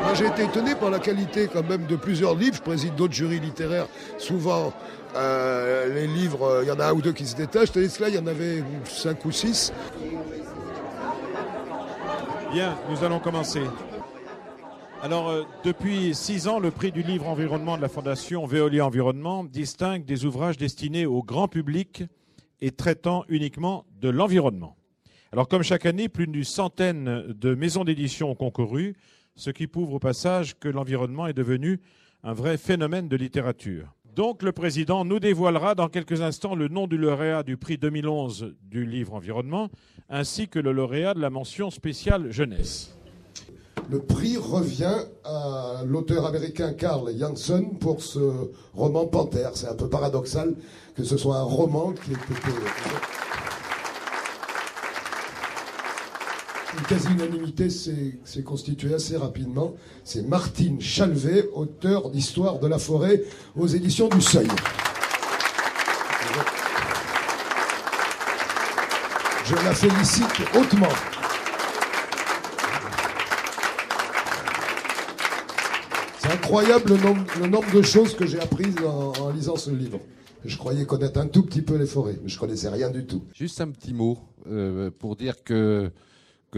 Moi, j'ai été étonné par la qualité quand même de plusieurs livres. Je préside d'autres jurys littéraires. Souvent, les livres, il y en a un ou deux qui se détachent. Tandis que là, il y en avait 5 ou 6. Bien, nous allons commencer. Alors, depuis 6 ans, le prix du livre environnement de la Fondation Veolia Environnement distingue des ouvrages destinés au grand public et traitant uniquement de l'environnement. Alors, comme chaque année, plus d'une centaine de maisons d'édition ont concouru, ce qui prouve au passage que l'environnement est devenu un vrai phénomène de littérature. Donc, le président nous dévoilera dans quelques instants le nom du lauréat du prix 2011 du livre environnement, ainsi que le lauréat de la mention spéciale jeunesse. Le prix revient à l'auteur américain Carl Janssen pour ce roman Panthère. C'est un peu paradoxal que ce soit un roman qui ait été... Une quasi-unanimité s'est constituée assez rapidement. C'est Martine Chalvet, auteur d'Histoire de la forêt aux éditions du Seuil. Je la félicite hautement. C'est incroyable le nombre de choses que j'ai apprises en lisant ce livre. Je croyais connaître un tout petit peu les forêts, mais je connaissais rien du tout. Juste un petit mot pour dire que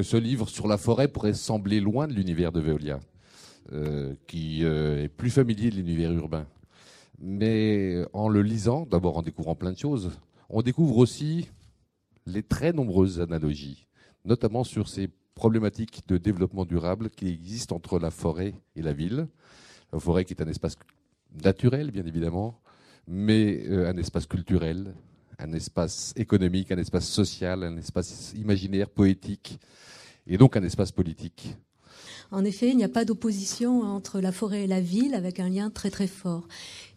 ce livre sur la forêt pourrait sembler loin de l'univers de Veolia, qui est plus familier de l'univers urbain. Mais en le lisant, d'abord en découvrant plein de choses, on découvre aussi les très nombreuses analogies, notamment sur ces problématiques de développement durable qui existent entre la forêt et la ville. La forêt qui est un espace naturel, bien évidemment, mais un espace culturel, un espace économique, un espace social, un espace imaginaire, poétique, et donc un espace politique. En effet, il n'y a pas d'opposition entre la forêt et la ville, avec un lien très très fort.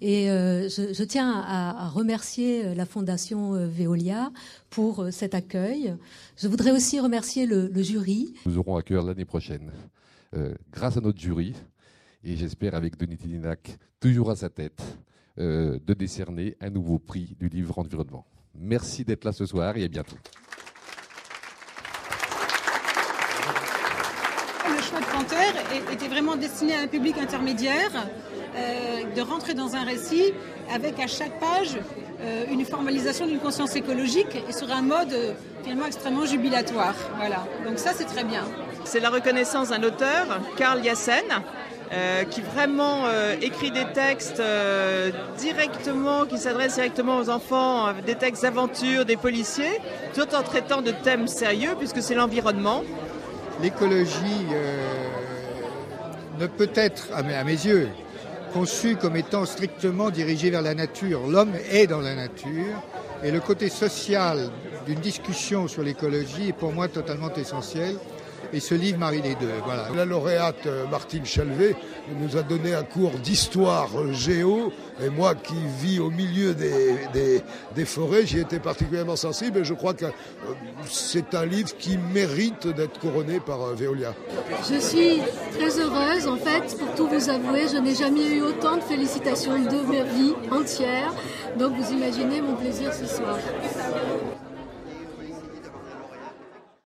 Et je tiens à remercier la Fondation Veolia pour cet accueil. Je voudrais aussi remercier le jury. Nous aurons à cœur l'année prochaine, grâce à notre jury, et j'espère avec Denis Tillinac, toujours à sa tête, de décerner un nouveau prix du livre environnement. Merci d'être là ce soir et à bientôt. Le choix de Panthère était vraiment destiné à un public intermédiaire, de rentrer dans un récit avec à chaque page une formalisation d'une conscience écologique et sur un mode finalement extrêmement jubilatoire. Voilà. Donc ça, c'est très bien. C'est la reconnaissance d'un auteur, Carl Janssen, qui vraiment écrit des textes directement, qui s'adressent directement aux enfants, des textes d'aventure, des policiers, tout en traitant de thèmes sérieux puisque c'est l'environnement. L'écologie ne peut être, à mes yeux, conçue comme étant strictement dirigée vers la nature. L'homme est dans la nature et le côté social d'une discussion sur l'écologie est pour moi totalement essentiel. Et ce livre marie les deux. Voilà. La lauréate Martine Chalvet nous a donné un cours d'histoire géo. Et moi qui vis au milieu des forêts, j'y étais particulièrement sensible. Et je crois que c'est un livre qui mérite d'être couronné par Veolia. Je suis très heureuse. En fait, pour tout vous avouer, je n'ai jamais eu autant de félicitations de ma vie entière. Donc vous imaginez mon plaisir ce soir.